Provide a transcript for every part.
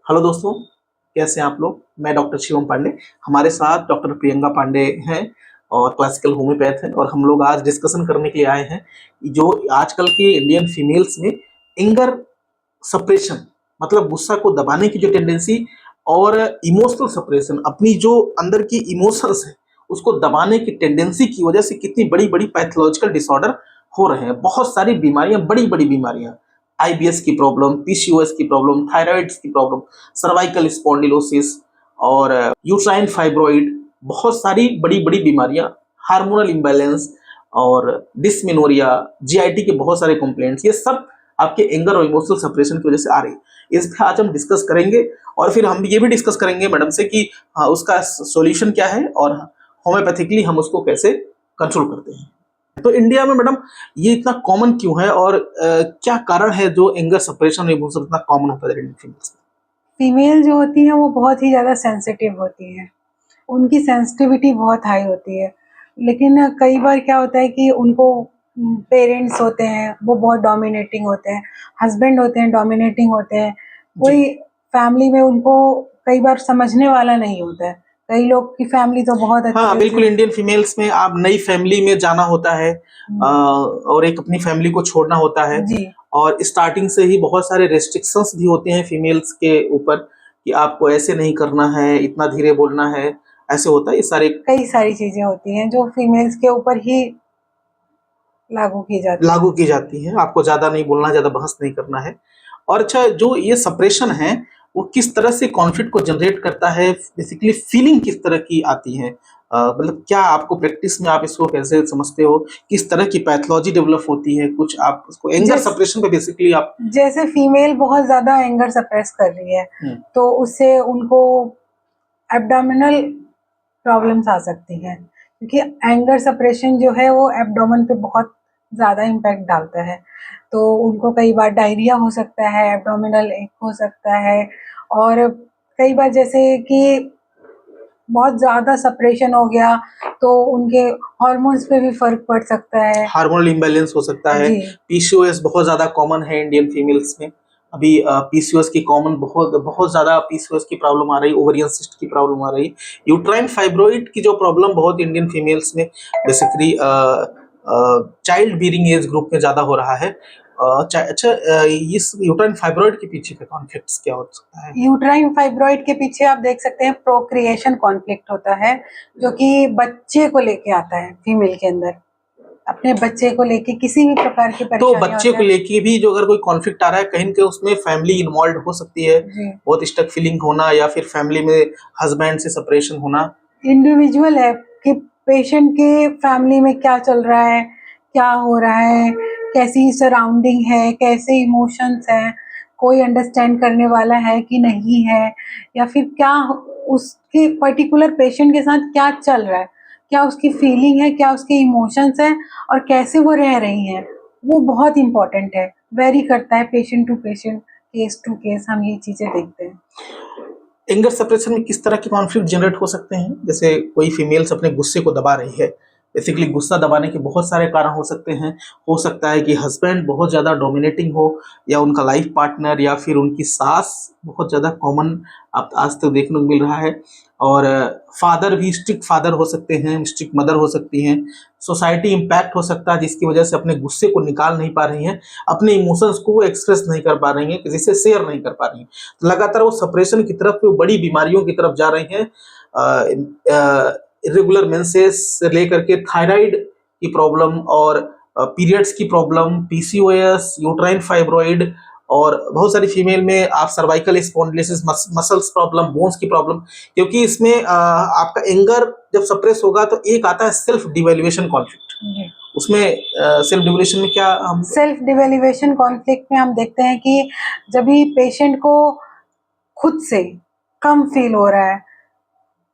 Hello दोस्तों, कैसे हैं आप लोग। मैं डॉक्टर शिवम पांडे। हमारे साथ डॉक्टर प्रियंका पांडे हैं और क्लासिकल होम्योपैथ हैं। और हम लोग आज डिस्कशन करने के लिए आए हैं जो आजकल की इंडियन फीमेल्स में एंगर सप्रेशन, मतलब गुस्सा को दबाने की जो टेंडेंसी, और इमोशनल सप्रेशन, अपनी जो अंदर की इमोशंस है उसको दबाने की टेंडेंसी की वजह से कितनी बड़ी बड़ी पैथोलॉजिकल डिसऑर्डर हो रहे हैं। बहुत सारी बीमारियां, बड़ी बड़ी बीमारियां, आईबीएस की प्रॉब्लम, पीसीओएस की प्रॉब्लम, थायराइड की प्रॉब्लम, सर्वाइकल स्पॉन्डिलोसिस और यूट्राइन फाइब्रॉइड, बहुत सारी बड़ी बड़ी बीमारियां, हार्मोनल इम्बैलेंस और डिसमेनोरिया, जीआईटी के बहुत सारे कंप्लेंट्स, ये सब आपके एंगर और इमोशनल सेपरेशन की वजह से आ रही है। इस पे आज हम डिस्कस करेंगे और फिर हम ये भी डिस्कस करेंगे मैडम से कि उसका सॉल्यूशन क्या है और होम्योपैथिकली हम उसको कैसे कंट्रोल करते हैं। तो इंडिया में मैडम ये इतना कॉमन क्यों है और क्या कारण है जो एंगर सप्रेशन और इमोशन इतना कॉमन होता है इंडियन फीमेल्स में? फीमेल जो होती हैं वो बहुत ही ज़्यादा सेंसिटिव होती हैं, उनकी सेंसिटिविटी बहुत हाई होती है। लेकिन कई बार क्या होता है कि उनको पेरेंट्स होते हैं वो बहुत डोमिनेटिंग होते हैं, हस्बैंड होते हैं डोमिनेटिंग होते हैं, जी। कोई फैमिली में उनको कई बार समझने वाला नहीं होता है। कई लोग की फैमिली तो बहुत हाँ अच्छे बिल्कुल, से इंडियन फीमेल्स में आप नई फैमिली में जाना होता है और एक अपनी फैमिली को छोड़ना होता है। जी और स्टार्टिंग से ही बहुत सारे रेस्ट्रिक्शंस भी होते हैं फीमेल्स के ऊपर कि आपको ऐसे नहीं करना है, इतना धीरे बोलना है, ऐसे होता है। ये सारे कई सारी चीज़ें होती हैं जो फीमेल्स के ऊपर ही लागू की जाती लागू हैं। की जाती है। आपको ज्यादा नहीं बोलना, ज्यादा बहस नहीं करना है। और अच्छा, जो ये सप्रेशन है वो किस तरह से कॉन्फ्लिक्ट को जनरेट करता है, बेसिकली फीलिंग किस तरह की आती है, मतलब क्या आपको प्रैक्टिस में आप इसको कैसे समझते हो, किस तरह की पैथोलॉजी डेवलप होती है, कुछ आप उसको एंगर जैस सप्रेशन पे बेसिकली आप। जैसे फीमेल बहुत ज़्यादा एंगर सप्रेस कर रही है तो उससे उनको एब्डोमिनल प्रॉब्लम्स आ सकती हैं, क्योंकि एंगर सप्रेशन जो है वो एब्डोमेन पे बहुत ज़्यादा इम्पैक्ट डालता है। तो उनको कई बार डायरिया हो सकता है, एब्डोमिनल एक हो सकता है, और कई बार जैसे कि बहुत ज़्यादा सप्रेशन हो गया तो उनके हार्मोन्स पे भी फ़र्क पड़ सकता है। हार्मोनल इम्बैलेंस हो सकता है। जी पीसीओएस बहुत ज्यादा कॉमन है इंडियन फीमेल्स में। अभी पीसीओएस की कॉमन बहुत बहुत ज्यादा पीसीओएस की प्रॉब्लम आ रही, ओवरियन सिस्ट की प्रॉब्लम आ रही, यूट्राइन फाइब्रॉइड की जो प्रॉब्लम बहुत इंडियन फीमेल्स में basically child bearing age group में ज्यादा हो रहा है। अच्छा, इस यूट्राइन फाइब्रॉइड के पीछे का कॉन्फ्लिक्ट्स क्या हो सकता है? यूट्राइन फाइब्रॉइड के पीछे आप देख सकते हैं प्रोक्रिएशन कॉन्फ्लिक्ट होता है, जो कि बच्चे को लेके आता है फीमेल के अंदर। अपने बच्चे को लेके किसी भी प्रकार की तो परेशानियां बच्चे होती को हैं। लेके भी जो अगर कोई कॉन्फ्लिक्ट आ रहा है, कहीं ना कहीं उसमें फैमिली इन्वॉल्व हो सकती है, जी बहुत स्टक फीलिंग होना, या फिर फैमिली में हस्बैंड से सेपरेशन होना। इंडिविजुअल है कि पेशेंट के फैमिली में क्या चल रहा है, क्या हो रहा है, कैसी सराउंडिंग है, कैसे इमोशंस हैं, कोई अंडरस्टैंड करने वाला है कि नहीं है, या फिर क्या उसके पर्टिकुलर पेशेंट के साथ क्या चल रहा है, क्या उसकी फीलिंग है, क्या उसके इमोशंस हैं, और कैसे वो रह रही हैं, वो बहुत इम्पोर्टेंट है। वेरी करता है patient to patient, case to case, हम ये चीज़ें देखते हैं। एंगर सेपरेशन में किस तरह के कॉन्फ्लिक्ट जनरेट हो सकते हैं? जैसे कोई फीमेल्स अपने गुस्से को दबा रही है, बेसिकली गुस्सा दबाने के बहुत सारे कारण हो सकते हैं। हो सकता है कि हस्बैंड बहुत ज़्यादा डोमिनेटिंग हो, या उनका लाइफ पार्टनर, या फिर उनकी सास, बहुत ज़्यादा कॉमन अब आज तक देखने को मिल रहा है। और फादर भी स्ट्रिक्ट फादर हो सकते हैं, स्ट्रिक्ट मदर हो सकती हैं। सोसाइटी इम्पैक्ट हो सकता है जिसकी वजह से अपने गुस्से को निकाल नहीं पा रही हैं, अपने इमोशंस को वो एक्सप्रेस नहीं कर पा रही हैं, किसी से शेयर नहीं कर पा रही हैं। तो लगातार वो सप्रेशन की तरफ, वो बड़ी बीमारियों की तरफ जा रही हैं। इरेगुलर मेंसेस से लेकर के थायराइड की प्रॉब्लम और पीरियड्स की प्रॉब्लम, पीसीओएस, यूट्राइन फाइब्रॉइड, और बहुत सारी फीमेल में आप cervical spondylosis, muscles problem, bones की प्रॉब्लम। क्योंकि इसमें आपका एंगर जब सप्रेस होगा तो एक आता है सेल्फ डिवेल्युएशन कॉन्फ्लिक्ट। उसमें सेल्फ डिवेल्युएशन में क्या हम सेल्फ डिवेल्युएशन कॉन्फ्लिक्ट में हम देखते हैं कि जब भी पेशेंट को खुद से कम फील हो रहा है,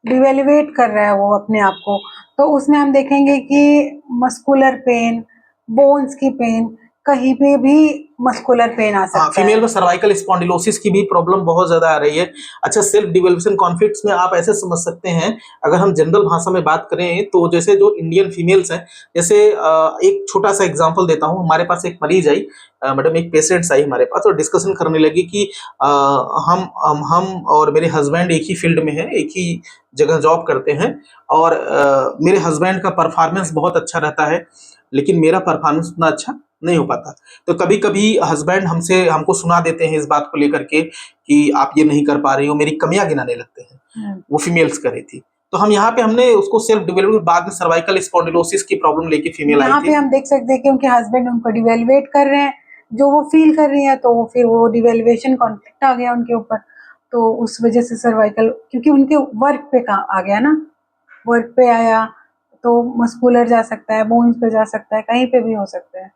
डिवेल्युएट कर रहा है वो अपने आप को, तो उसमें हम देखेंगे कि मस्कुलर पेन, बोन्स की पेन, कहीं पे भी मस्कुलर पेन आ सकता है। फीमेल में सर्वाइकल स्पॉन्डिलोसिस की भी प्रॉब्लम बहुत ज्यादा आ रही है। अच्छा, सेल्फ डिवोल्यूशन कॉन्फ्लिक्ट्स में आप ऐसे समझ सकते हैं, अगर हम जनरल भाषा में बात करें तो जैसे जो इंडियन फीमेल्स हैं, जैसे एक छोटा सा एग्जांपल देता हूं। हमारे पास एक मरीज आई, मैडम एक पेशेंट्स आई हमारे पास और डिस्कशन करने लगी कि हम और मेरे हस्बैंड एक ही फील्ड में हैं, एक ही जगह जॉब करते हैं और मेरे हस्बैंड का परफॉर्मेंस बहुत अच्छा रहता है, लेकिन मेरा परफॉर्मेंस उतना अच्छा नहीं हो पाता। तो कभी कभी हस्बैंड हमको सुना देते हैं इस बात को लेकर के कि आप ये नहीं कर पा रही हो, मेरी कमियां गिनाने लगते हैं। वो फीमेल्स कर रही थी। तो हमने उसको सेल्फ डिवेलपमेंट, बाद में सर्वाइकल स्पॉन्डिलोसिस की प्रॉब्लम लेके फीमेल आई यहाँ पे थी। हम देख सकते हैं कि उनके हस्बैंड उनको डिवेलुएट कर रहे हैं, जो वो फील कर रही है, तो फिर वो डिवेलुएशन कॉन्फ्लिक्ट आ गया उनके ऊपर। तो उस वजह से सर्वाइकल, क्योंकि उनके वर्क पे आ गया ना, वर्क पे आया तो मस्कुलर जा सकता है, बोन्स पे जा सकता है, कहीं पे भी हो सकता है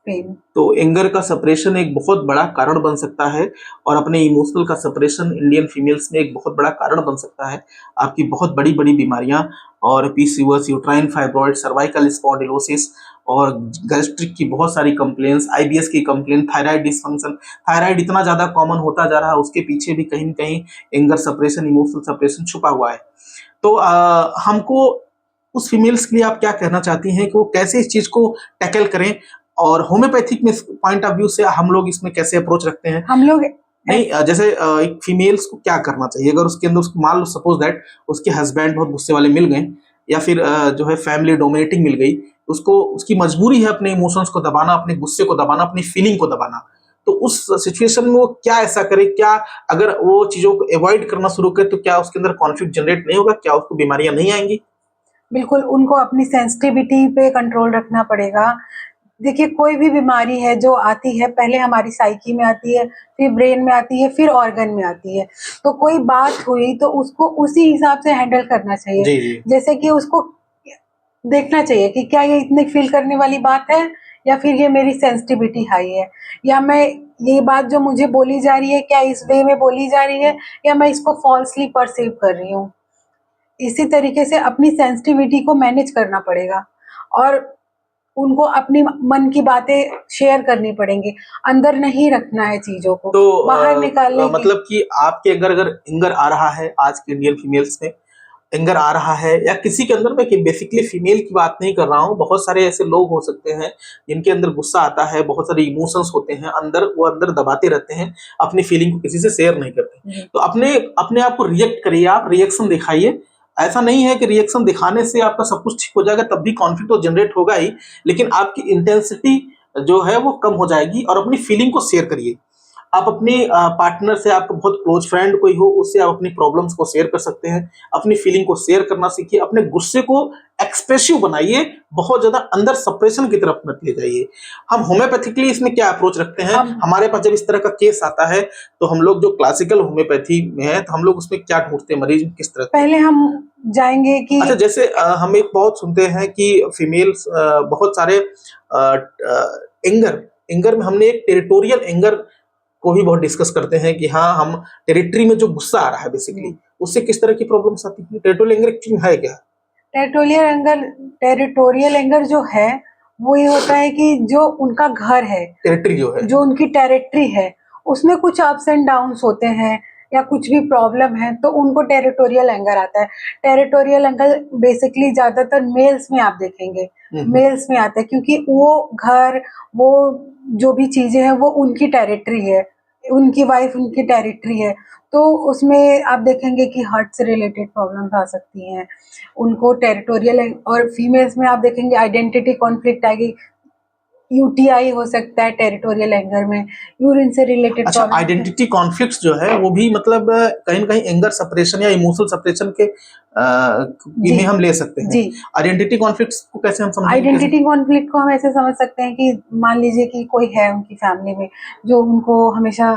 पेन। तो एंगर का सप्रेशन एक बहुत बड़ा कारण बन सकता है और अपने इमोशनल का सप्रेशन इंडियन फीमेल्स में एक बहुत बड़ा कारण बन सकता है। आपकी बहुत बड़ी बड़ी बीमारियां और PCOS, uterine fibroid, cervical spondylosis और गैस्ट्रिक की बहुत सारी कंप्लेंट्स, आईबीएस की कंप्लेंट, थायराइड डिसफंक्शन। थायराइड इतना ज्यादा कॉमन होता जा रहा है, उसके पीछे भी कहीं न कहीं एंगर सप्रेशन, इमोशनल सप्रेशन छुपा हुआ है। तो हमको उस फीमेल्स के लिए आप क्या कहना चाहती हैं कि वो कैसे इस चीज को टैकल करें, और होम्योपैथिक में पॉइंट ऑफ व्यू से हम लोग इसमें कैसे अप्रोच रखते हैं? हम लोग नहीं, जैसे एक फीमेल्स को क्या करना चाहिए अगर उसके अंदर मान लो सपोज दैट उसके हस्बैंड बहुत गुस्से वाले मिल गए, या फिर जो है फैमिली डोमिनेटिंग मिल गई, उसको उसकी मजबूरी है अपने इमोशंस को दबाना, अपने गुस्से को दबाना, अपनी फीलिंग को दबाना। तो उस सिचुएशन में वो क्या ऐसा करे, क्या अगर वो चीजों को अवॉइड करना शुरू करे तो क्या उसके अंदर कॉन्फ्लिक्ट जनरेट नहीं होगा, क्या उसको बीमारियां नहीं आएंगी? बिल्कुल उनको अपनी सेंसिटिविटी पे कंट्रोल रखना पड़ेगा। देखिए, कोई भी बीमारी है जो आती है, पहले हमारी साइकी में आती है, फिर ब्रेन में आती है, फिर ऑर्गन में आती है। तो कोई बात हुई तो उसको उसी हिसाब से हैंडल करना चाहिए। जी जी। जैसे कि उसको देखना चाहिए कि क्या ये इतनी फील करने वाली बात है, या फिर ये मेरी सेंसिटिविटी हाई है, या मैं ये बात जो मुझे बोली जा रही है क्या इस वे में बोली जा रही है, या मैं इसको फॉल्सली परसीव कर रही हूँ। इसी तरीके से अपनी सेंसिटिविटी को मैनेज करना पड़ेगा और उनको अपनी मन की बातें शेयर करनी पड़ेंगी, अंदर नहीं रखना है चीजों को, तो बाहर निकालने की। मतलब कि आपके अगर अगर एंगर आ रहा है आज के इंडियन फीमेल्स में, एंगर आ रहा है या किसी के अंदर, मैं कि बेसिकली फीमेल की बात नहीं कर रहा हूँ, बहुत सारे ऐसे लोग हो सकते हैं जिनके अंदर गुस्सा आता है, बहुत सारे इमोशंस होते हैं अंदर, वो अंदर दबाते रहते हैं, अपनी फीलिंग को किसी से शेयर नहीं करते। तो अपने अपने आप को रिएक्ट करिए, आप रिएक्शन दिखाइए। ऐसा नहीं है कि रिएक्शन दिखाने से आपका सब कुछ ठीक हो जाएगा, तब भी कॉन्फ्लिक्ट तो जनरेट होगा ही, लेकिन आपकी इंटेंसिटी जो है वो कम हो जाएगी। और अपनी फीलिंग को शेयर करिए। आप अपने पार्टनर से, आपका बहुत क्लोज फ्रेंड कोई हो, उससे आप अपनी प्रॉब्लम्स को शेयर कर सकते हैं। अपनी फीलिंग को शेयर करना सीखिए, अपने गुस्से को एक्सप्रेसिव बनाइए, बहुत ज्यादा अंदर सप्रेशन की तरफ मत ले जाइए। हम होम्योपैथिकली इसमें क्या अप्रोच रखते हैं, हमारे पास जब इस तरह का केस आता है तो हम लोग जो क्लासिकल होम्योपैथी में है तो हम लोग उसमें क्या ढूंढते हैं, मरीज किस तरह? पहले हम जाएंगे कि अच्छा, जैसे हम एक बहुत सुनते हैं कि फीमेल्स बहुत सारे एंगर एंगर में हमने एक टेरिटोरियल एंगर को भी बहुत डिस्कस करते हैं कि हाँ, हम टेरिटरी में जो गुस्सा आ रहा है बेसिकली, उससे किस तरह की प्रॉब्लम्स आती है? टेरिटोरियल एंगर एक्चुअली है क्या? टेरिटोरियल एंगर जो है वो ये होता है कि जो उनका घर है, टेरिटरी जो है, जो उनकी टेरिटरी है, उसमें कुछ अप्स एंड डाउन्स होते हैं या कुछ भी प्रॉब्लम है तो उनको टेरिटोरियल एंगर आता है। टेरिटोरियल एंगर बेसिकली ज्यादातर मेल्स में आप देखेंगे, मेल्स में आता है, क्योंकि वो घर, वो जो भी चीजें हैं वो उनकी टेरिटरी है, उनकी वाइफ उनकी टेरिटरी है। तो उसमें आप देखेंगे कि हार्ट से रिलेटेड प्रॉब्लम्स आ सकती हैं उनको टेरिटोरियल। और फीमेल्स में आप देखेंगे आइडेंटिटी कॉन्फ्लिक्ट आएगी, यूटीआई हो सकता है टेरिटोरियल एंगर में, यूरिन से रिलेटेड अच्छा, प्रॉब्लम। आइडेंटिटी कॉन्फ्लिक्ट्स जो है वो भी मतलब कहीं ना कहीं एंगर सप्रेशन या इमोशनल सप्रेशन के में हम ले सकते हैं। आइडेंटिटी कॉन्फ्लिक्ट्स को कैसे हम समझेंगे? आइडेंटिटी कॉन्फ्लिक्ट को हम ऐसे समझ सकते हैं कि मान लीजिए कि कोई है उनकी फैमिली में जो उनको हमेशा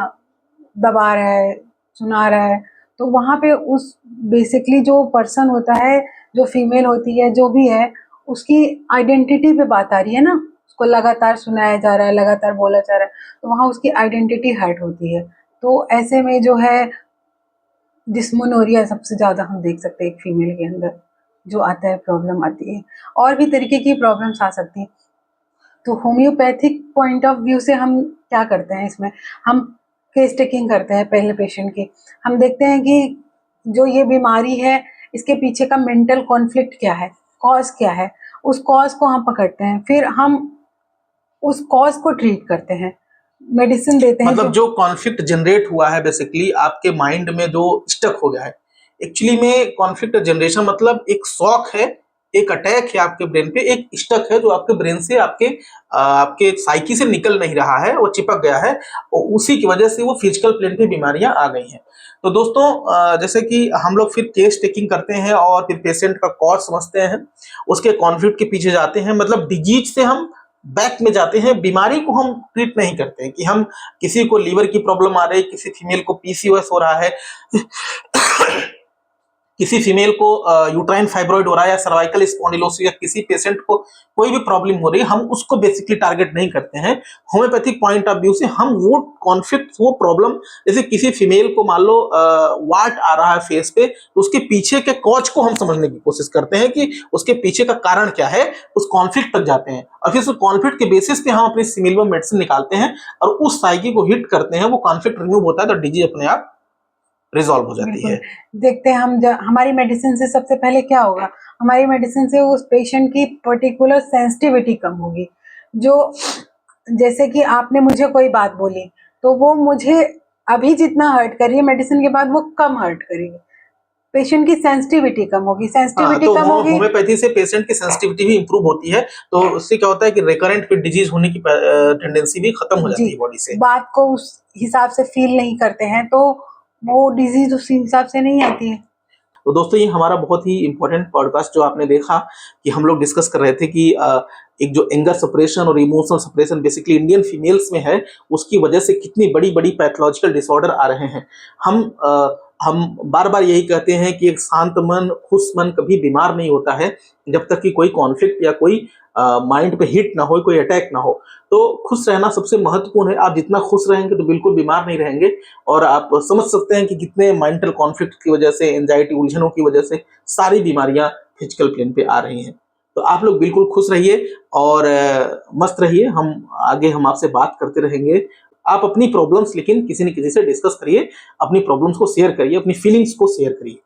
दबा रहा है, सुना रहा है, तो वहाँ पे उस बेसिकली जो पर्सन होता है, जो फीमेल होती है, जो भी है, उसकी आइडेंटिटी पे बात आ रही है ना, उसको लगातार सुनाया जा रहा है, लगातार बोला जा रहा है, तो वहाँ उसकी आइडेंटिटी हर्ट होती है। तो ऐसे में जो है डिस्मोनोरिया सबसे ज़्यादा हम देख सकते हैं एक फीमेल के अंदर जो आता है, प्रॉब्लम आती है। और भी तरीके की प्रॉब्लम्स आ सकती हैं। तो होम्योपैथिक पॉइंट ऑफ व्यू से हम क्या करते हैं इसमें, हम केस टेकिंग करते हैं पहले पेशेंट की। हम देखते हैं कि जो ये बीमारी है इसके पीछे का मेंटल कॉन्फ्लिक्ट क्या है, कॉज क्या है, उस कॉज को हम पकड़ते हैं, फिर हम उस कॉज को ट्रीट करते हैं, मेडिसिन देते हैं। मतलब जो कॉन्फ्लिक्ट जनरेट हुआ है बेसिकली आपके माइंड में जो स्टक हो गया है, एक्चुअली में कॉन्फ्लिक्ट जनरेशन मतलब एक शॉक है, एक अटैक है आपके ब्रेन पे, एक स्टक है जो आपके ब्रेन से आपके साइकी से निकल नहीं रहा है, वो चिपक गया है और उसी की वजह से वो फिजिकल प्लेन पे बीमारियां आ गई हैं। तो दोस्तों जैसे कि हम लोग फिर केस टेकिंग करते हैं और फिर पेशेंट का कॉज समझते हैं, उसके कॉन्फ्लिक्ट के पीछे जाते हैं, मतलब डिजीज से हम बैक में जाते हैं, बीमारी को हम ट्रीट नहीं करते हैं कि हम किसी को लीवर की प्रॉब्लम आ रही है, किसी फीमेल को पीसीओएस हो रहा है किसी फीमेल को यूट्राइन फाइब्रॉइड हो रहा है या सर्वाइकल स्पॉन्डिलोसिस या किसी पेशेंट को कोई भी प्रॉब्लम हो रही है, हम उसको बेसिकली टारगेट नहीं करते हैं। होम्योपैथिक पॉइंट ऑफ व्यू से हम वो कॉन्फ्लिक्ट, वो प्रॉब्लम, जैसे किसी फीमेल को मान लो वाट आ रहा है फेस पे, तो उसके पीछे के कॉज को हम समझने की कोशिश करते हैं कि उसके पीछे का कारण क्या है, उस कॉन्फ्लिक्ट तक जाते हैं और फिर उस कॉन्फ्लिक्ट के बेसिस पे हम अपनी सिमिलर मेडिसिन निकालते हैं और उस साइकी को हिट करते हैं, वो कॉन्फ्लिक्ट रिमूव होता है तो डिजीज अपने आप रिजॉल्व हो जाती बिल्कुल। है। देखते हैं हम हमारी मेडिसिन से सबसे पहले क्या होगा, हमारी मेडिसिन से उस पेशेंट की पर्टिकुलर सेंसिटिविटी कम होगी। जो जैसे कि आपने मुझे कोई बात बोली तो वो मुझे अभी जितना हर्ट कर रही है, मेडिसिन के बाद वो कम हर्ट करेगी। पेशेंट की सेंसिटिविटी कम होगी, हाँ, सेंसिटिविटी तो कम होगी। होम्योपैथी से पेशेंट की सेंसिटिविटी भी इंप्रूव होती है, तो उससे क्या होता है कि रिकरेंट फिर डिजीज होने की टेंडेंसी भी खत्म हो जी, जाती है बॉडी से। बात को उस हिसाब से फील नहीं करते हैं तो वो डिजीज उस हिसाब से नहीं आती है। तो दोस्तों ये हमारा बहुत ही इंपॉर्टेंट पॉडकास्ट जो आपने देखा कि हम लोग डिस्कस कर रहे थे कि एक जो एंगर सप्रेशन और emotional suppression basically Indian females में है, उसकी वजह से कितनी बड़ी बड़ी पैथोलॉजिकल डिसऑर्डर आ रहे हैं। हम बार बार यही कहते हैं कि एक शांत मन, खुश मन कभी बीमार नहीं होता है जब तक कि कोई कॉन्फ्लिक्ट या कोई माइंड पे हिट ना हो, कोई अटैक ना हो। तो खुश रहना सबसे महत्वपूर्ण है। आप जितना खुश रहेंगे तो बिल्कुल बीमार नहीं रहेंगे। और आप समझ सकते हैं कि कितने मेंटल कॉन्फ्लिक्ट की वजह से, एंजाइटी, उलझनों की वजह से सारी बीमारियां फिजिकल प्लेन पे आ रही हैं। तो आप लोग बिल्कुल खुश रहिए और मस्त रहिए। हम आपसे बात करते रहेंगे। आप अपनी प्रॉब्लम्स लेकिन किसी न किसी से डिस्कस करिए, अपनी प्रॉब्लम्स को शेयर करिए, अपनी फीलिंग्स को शेयर करिए।